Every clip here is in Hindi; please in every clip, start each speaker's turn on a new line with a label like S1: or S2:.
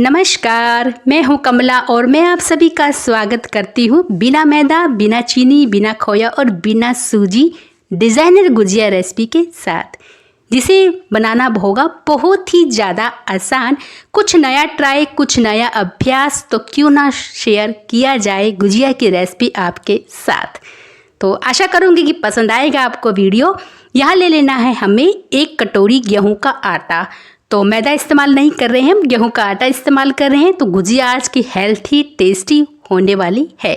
S1: नमस्कार, मैं हूं कमला और मैं आप सभी का स्वागत करती हूं बिना मैदा, बिना चीनी, बिना खोया और बिना सूजी डिज़ाइनर गुजिया रेसिपी के साथ, जिसे बनाना होगा बहुत ही ज़्यादा आसान। कुछ नया ट्राई, कुछ नया अभ्यास, तो क्यों ना शेयर किया जाए गुजिया की रेसिपी आपके साथ। तो आशा करूँगी कि पसंद आएगा आपको वीडियो। यहाँ ले लेना है हमें 1 कटोरी गेहूं का आटा। तो मैदा इस्तेमाल नहीं कर रहे हैं, हम गेहूं का आटा इस्तेमाल कर रहे हैं। तो गुजिया आज की हेल्थी टेस्टी होने वाली है।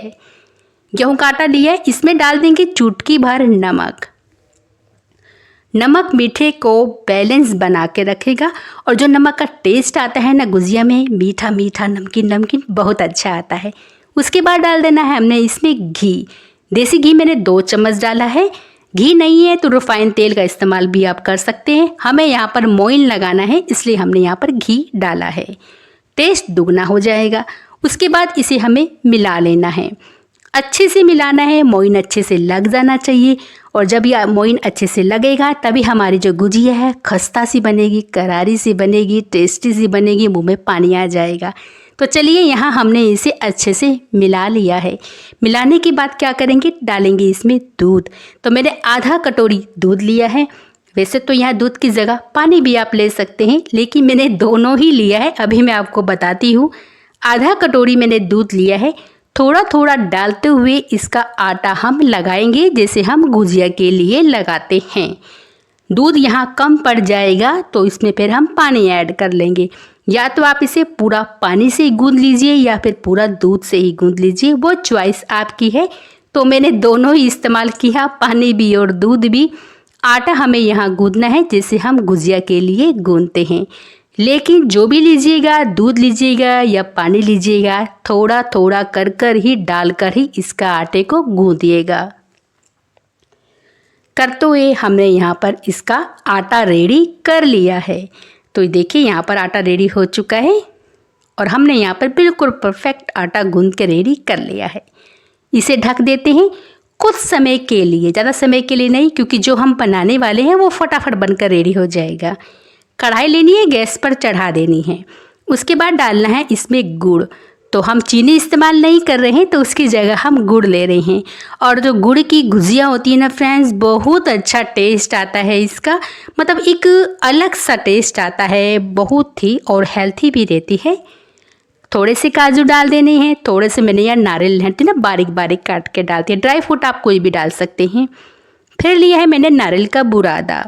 S1: गेहूं का आटा लिया है, इसमें डाल देंगे चुटकी भर नमक। नमक मीठे को बैलेंस बना के रखेगा और जो नमक का टेस्ट आता है ना गुजिया में, मीठा मीठा नमकीन नमकीन बहुत अच्छा आता है। उसके बाद डाल देना है हमने इसमें घी। देसी घी मैंने 2 चम्मच डाला है। घी नहीं है तो रिफाइंड तेल का इस्तेमाल भी आप कर सकते हैं। हमें यहाँ पर मोइन लगाना है, इसलिए हमने यहाँ पर घी डाला है। टेस्ट दुगना हो जाएगा। उसके बाद इसे हमें मिला लेना है, अच्छे से मिलाना है। मोइन अच्छे से लग जाना चाहिए और जब यह मोइन अच्छे से लगेगा तभी हमारी जो गुजिया है खस्ता सी बनेगी, करारी सी बनेगी, टेस्टी सी बनेगी, मुँह में पानी आ जाएगा। तो चलिए, यहाँ हमने इसे अच्छे से मिला लिया है। मिलाने के बाद क्या करेंगे, डालेंगे इसमें दूध। तो मैंने आधा कटोरी दूध लिया है। वैसे तो यहाँ दूध की जगह पानी भी आप ले सकते हैं, लेकिन मैंने दोनों ही लिया है। अभी मैं आपको बताती हूँ। आधा कटोरी मैंने दूध लिया है। थोड़ा थोड़ा डालते हुए इसका आटा हम लगाएंगे, जैसे हम गुजिया के लिए लगाते हैं। दूध यहाँ कम पड़ जाएगा तो इसमें फिर हम पानी ऐड कर लेंगे। या तो आप इसे पूरा पानी से ही गूंद लीजिए या फिर पूरा दूध से ही गूंद लीजिए, वो चॉइस आपकी है। तो मैंने दोनों ही इस्तेमाल किया, पानी भी और दूध भी। आटा हमें यहाँ गूंदना है जैसे हम गुजिया के लिए गूंदते हैं। लेकिन जो भी लीजिएगा, दूध लीजिएगा या पानी लीजिएगा, थोड़ा थोड़ा कर कर ही डालकर ही इसका आटे को गूंदिएगा। करते हुए हमने यहाँ पर इसका आटा रेडी कर लिया है। तो देखिए, यहाँ पर आटा रेडी हो चुका है और हमने यहाँ पर बिल्कुल परफेक्ट आटा गूंद के रेडी कर लिया है। इसे ढक देते हैं कुछ समय के लिए, ज़्यादा समय के लिए नहीं, क्योंकि जो हम बनाने वाले हैं वो फटाफट बनकर रेडी हो जाएगा। कढ़ाई लेनी है, गैस पर चढ़ा देनी है। उसके बाद डालना है इसमें गुड़। तो हम चीनी इस्तेमाल नहीं कर रहे हैं, तो उसकी जगह हम गुड़ ले रहे हैं। और जो गुड़ की गुजिया होती है ना फ्रेंड्स, बहुत अच्छा टेस्ट आता है इसका। मतलब एक अलग सा टेस्ट आता है, बहुत ही, और हेल्थी भी रहती है। थोड़े से काजू डाल देने हैं, थोड़े से मैंने यहाँ नारियल है ना बारीक बारीक काट के डालती है। ड्राई फ्रूट आप कोई भी डाल सकते हैं। फिर लिया है मैंने नारियल का बुरादा।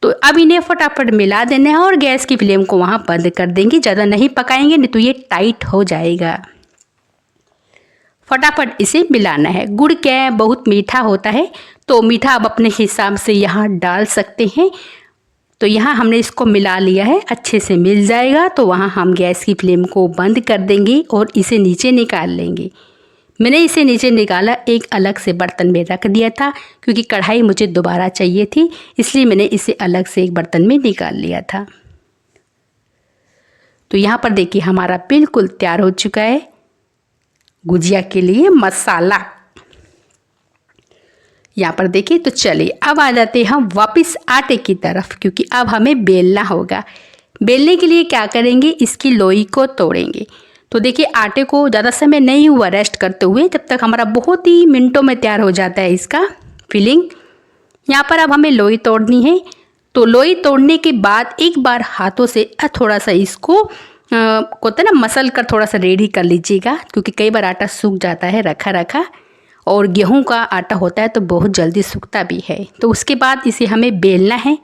S1: तो अब इन्हें फटाफट मिला देना है और गैस की फ्लेम को वहाँ बंद कर देंगे। ज़्यादा नहीं पकाएंगे, नहीं तो ये टाइट हो जाएगा। फटाफट इसे मिलाना है। गुड़ क्या है, बहुत मीठा होता है, तो मीठा आप अपने हिसाब से यहाँ डाल सकते हैं। तो यहाँ हमने इसको मिला लिया है, अच्छे से मिल जाएगा। तो वहाँ हम गैस की फ्लेम को बंद कर देंगे और इसे नीचे निकाल लेंगे। मैंने इसे नीचे निकाला, एक अलग से बर्तन में रख दिया था, क्योंकि कढ़ाई मुझे दोबारा चाहिए थी, इसलिए मैंने इसे अलग से एक बर्तन में निकाल लिया था। तो यहाँ पर देखिए, हमारा बिल्कुल तैयार हो चुका है गुजिया के लिए मसाला। यहाँ पर देखिए। तो चलिए, अब आ जाते हैं हम वापस आटे की तरफ, क्योंकि अब हमें बेलना होगा। बेलने के लिए क्या करेंगे, इसकी लोई को तोड़ेंगे। तो देखिए, आटे को ज़्यादा समय नहीं हुआ रेस्ट करते हुए, जब तक हमारा बहुत ही मिनटों में तैयार हो जाता है इसका फिलिंग। यहाँ पर अब हमें लोई तोड़नी है। तो लोई तोड़ने के बाद एक बार हाथों से थोड़ा सा इसको होता है ना, मसल कर थोड़ा सा रेडी कर लीजिएगा, क्योंकि कई बार आटा सूख जाता है रखा रखा, और गेहूं का आटा होता है तो बहुत जल्दी सूखता भी है। तो उसके बाद इसे हमें बेलना है।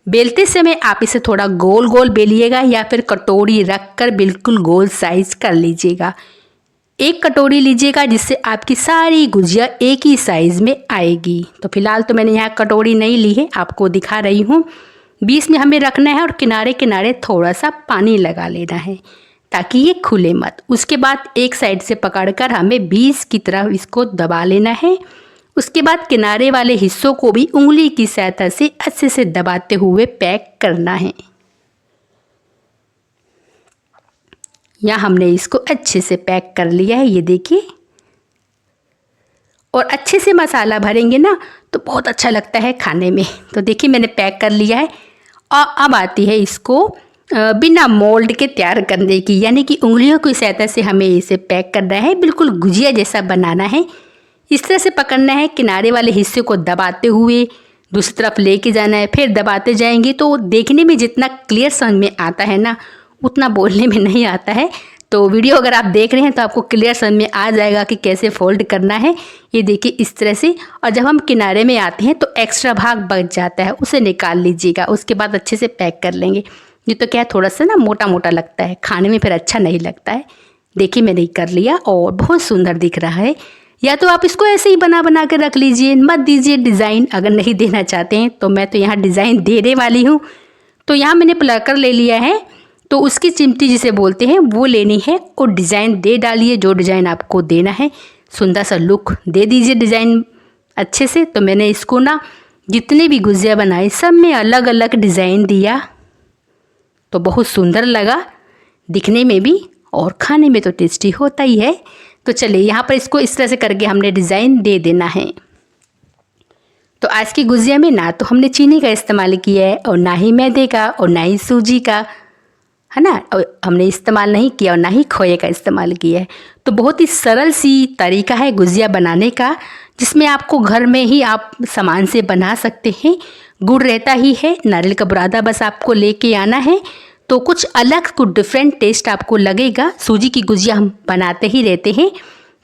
S1: बेलते समय आप इसे थोड़ा गोल गोल बेलिएगा या फिर कटोरी रख कर बिल्कुल गोल साइज कर लीजिएगा। एक कटोरी लीजिएगा जिससे आपकी सारी गुजिया एक ही साइज़ में आएगी। तो फिलहाल तो मैंने यहाँ कटोरी नहीं ली है, आपको दिखा रही हूँ। बीच में हमें रखना है और किनारे किनारे थोड़ा सा पानी लगा लेना है, ताकि ये खुले मत। उसके बाद एक साइड से पकड़कर हमें बीच की तरफ इसको दबा लेना है। उसके बाद किनारे वाले हिस्सों को भी उंगली की सहायता से अच्छे से दबाते हुए पैक करना है। यहाँ हमने इसको अच्छे से पैक कर लिया है, ये देखिए। और अच्छे से मसाला भरेंगे ना तो बहुत अच्छा लगता है खाने में। तो देखिए, मैंने पैक कर लिया है। और अब आती है इसको बिना मोल्ड के तैयार करने की, यानी कि उंगलियों की सहायता से हमें इसे पैक करना है, बिल्कुल गुजिया जैसा बनाना है। इस तरह से पकड़ना है, किनारे वाले हिस्से को दबाते हुए दूसरी तरफ लेके जाना है, फिर दबाते जाएंगे। तो देखने में जितना क्लियर समझ में आता है ना, उतना बोलने में नहीं आता है। तो वीडियो अगर आप देख रहे हैं तो आपको क्लियर समझ में आ जाएगा कि कैसे फोल्ड करना है। ये देखिए इस तरह से। और जब हम किनारे में आते हैं तो एक्स्ट्रा भाग बच जाता है, उसे निकाल लीजिएगा। उसके बाद अच्छे से पैक कर लेंगे। ये तो क्या है, थोड़ा सा ना मोटा मोटा लगता है, खाने में फिर अच्छा नहीं लगता है। देखिए मैंने कर लिया और बहुत सुंदर दिख रहा है। या तो आप इसको ऐसे ही बना बना के रख लीजिए, मत दीजिए डिज़ाइन अगर नहीं देना चाहते हैं। तो मैं तो यहाँ डिज़ाइन देने वाली हूँ। तो यहाँ मैंने प्लकर ले लिया है, तो उसकी चिमटी जिसे बोलते हैं वो लेनी है और डिज़ाइन दे डालिए जो डिज़ाइन आपको देना है। सुंदर सा लुक दे दीजिए डिज़ाइन अच्छे से। तो मैंने इसको ना जितने भी गुजिया बनाए सब में अलग अलग डिज़ाइन दिया, तो बहुत सुंदर लगा दिखने में भी और खाने में तो टेस्टी होता ही है। तो चलिए यहाँ पर इसको इस तरह से करके हमने डिज़ाइन दे देना है। तो आज की गुजिया में ना तो हमने चीनी का इस्तेमाल किया है और ना ही मैदे का और ना ही सूजी का, है ना, और हमने इस्तेमाल नहीं किया और ना ही खोए का इस्तेमाल किया है। तो बहुत ही सरल सी तरीका है गुजिया बनाने का, जिसमें आपको घर में ही आप सामान से बना सकते हैं। गुड़ रहता ही है, नारियल का बुरादा बस आपको लेके आना है। तो कुछ अलग, कुछ डिफरेंट टेस्ट आपको लगेगा। सूजी की गुजिया हम बनाते ही रहते हैं,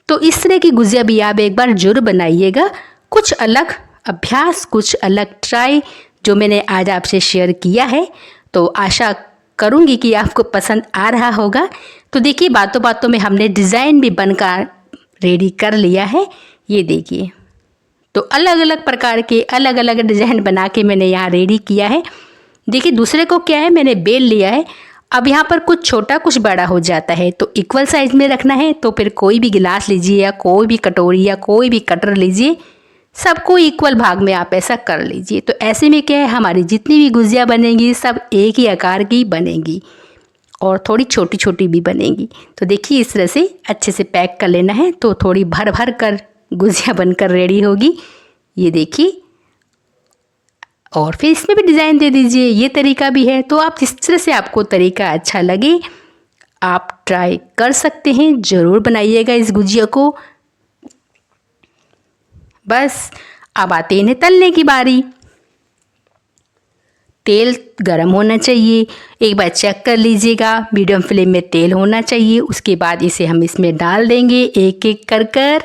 S1: तो इस तरह की गुजिया भी आप एक बार जरूर बनाइएगा। कुछ अलग अभ्यास, कुछ अलग ट्राई जो मैंने आज आपसे शेयर किया है। तो आशा करूँगी कि आपको पसंद आ रहा होगा। तो देखिए बातों बातों में हमने डिज़ाइन भी बनकर रेडी कर लिया है। ये देखिए, तो अलग अलग प्रकार के अलग अलग डिज़ाइन बना के मैंने यहाँ रेडी किया है। देखिए दूसरे को क्या है, मैंने बेल लिया है। अब यहाँ पर कुछ छोटा कुछ बड़ा हो जाता है, तो इक्वल साइज़ में रखना है। तो फिर कोई भी गिलास लीजिए या कोई भी कटोरी या कोई भी कटर लीजिए, सबको इक्वल भाग में आप ऐसा कर लीजिए। तो ऐसे में क्या है, हमारी जितनी भी गुजिया बनेंगी सब एक ही आकार की बनेंगी और थोड़ी छोटी छोटी भी बनेंगी। तो देखिए इस तरह से अच्छे से पैक कर लेना है, तो थोड़ी भर भर कर गुजिया बनकर रेडी होगी। ये देखिए, और फिर इसमें भी डिज़ाइन दे दीजिए। ये तरीका भी है। तो आप जिस तरह से आपको तरीका अच्छा लगे आप ट्राई कर सकते हैं। ज़रूर बनाइएगा इस गुजिया को। बस अब आते हैं तलने की बारी। तेल गरम होना चाहिए, एक बार चेक कर लीजिएगा। मीडियम फ्लेम में तेल होना चाहिए। उसके बाद इसे हम इसमें डाल देंगे एक एक कर।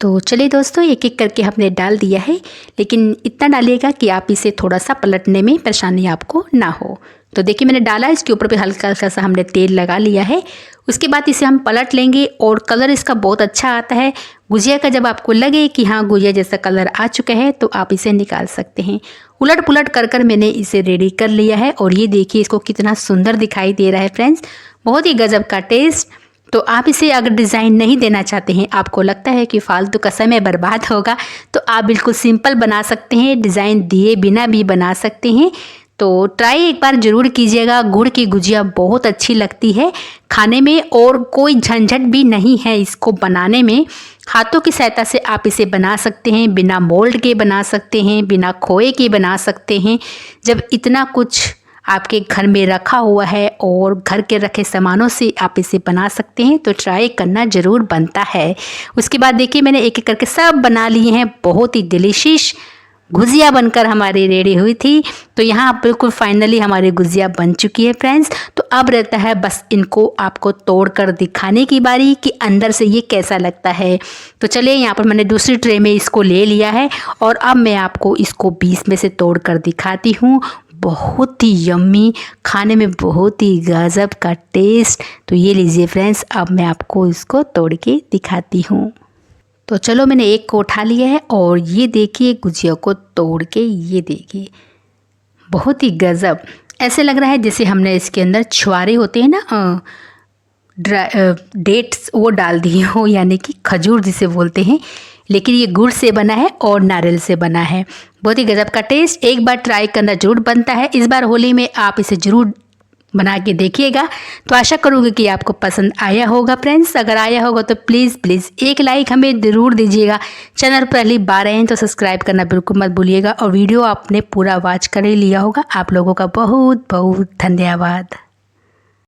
S1: तो चलिए दोस्तों, एक एक करके हमने डाल दिया है, लेकिन इतना डालिएगा कि आप इसे थोड़ा सा पलटने में परेशानी आपको ना हो। तो देखिए मैंने डाला, इसके ऊपर भी हल्का हल्का सा हमने तेल लगा लिया है। उसके बाद इसे हम पलट लेंगे और कलर इसका बहुत अच्छा आता है गुजिया का। जब आपको लगे कि हाँ गुजिया जैसा कलर आ चुका है तो आप इसे निकाल सकते हैं। उलट पुलट कर मैंने इसे रेडी कर लिया है और ये देखिए इसको कितना सुंदर दिखाई दे रहा है फ्रेंड्स, बहुत ही गजब का टेस्ट। तो आप इसे अगर डिज़ाइन नहीं देना चाहते हैं, आपको लगता है कि फालतू का समय बर्बाद होगा, तो आप बिल्कुल सिंपल बना सकते हैं, डिज़ाइन दिए बिना भी बना सकते हैं। तो ट्राई एक बार ज़रूर कीजिएगा। गुड़ की गुजिया बहुत अच्छी लगती है खाने में और कोई झंझट भी नहीं है इसको बनाने में। हाथों की सहायता से आप इसे बना सकते हैं, बिना मोल्ड के बना सकते हैं, बिना खोए के बना सकते हैं। जब इतना कुछ आपके घर में रखा हुआ है और घर के रखे सामानों से आप इसे बना सकते हैं, तो ट्राई करना ज़रूर बनता है। उसके बाद देखिए मैंने एक एक करके सब बना लिए हैं। बहुत ही डिलीशियस गुजिया बनकर हमारी रेडी हुई थी। तो यहाँ बिल्कुल फाइनली हमारी गुजिया बन चुकी है फ्रेंड्स। तो अब रहता है बस इनको आपको तोड़कर दिखाने की बारी कि अंदर से ये कैसा लगता है। तो चलिए यहाँ पर मैंने दूसरी ट्रे में इसको ले लिया है और अब मैं आपको इसको 20 में से तोड़कर दिखाती हूँ। बहुत ही यम्मी, खाने में बहुत ही गजब का टेस्ट। तो ये लीजिए फ्रेंड्स, अब मैं आपको इसको तोड़ के दिखाती हूँ। तो चलो मैंने एक को उठा लिया है और ये देखिए गुजिया को तोड़ के, ये देखिए बहुत ही गजब। ऐसे लग रहा है जैसे हमने इसके अंदर छुआरे होते हैं ना, डेट्स, वो डाल दिए हो, यानी कि खजूर जिसे बोलते हैं, लेकिन ये गुड़ से बना है और नारियल से बना है। बहुत ही गजब का टेस्ट। एक बार ट्राई करना जरूर बनता है। इस बार होली में आप इसे ज़रूर बना के देखिएगा। तो आशा करूँगी कि आपको पसंद आया होगा फ्रेंड्स। अगर आया होगा तो प्लीज़ एक लाइक हमें ज़रूर दीजिएगा। चैनल पर पहली बार आए हैं तो सब्सक्राइब करना बिल्कुल मत भूलिएगा। और वीडियो आपने पूरा वॉच कर ही लिया होगा। आप लोगों का बहुत बहुत धन्यवाद।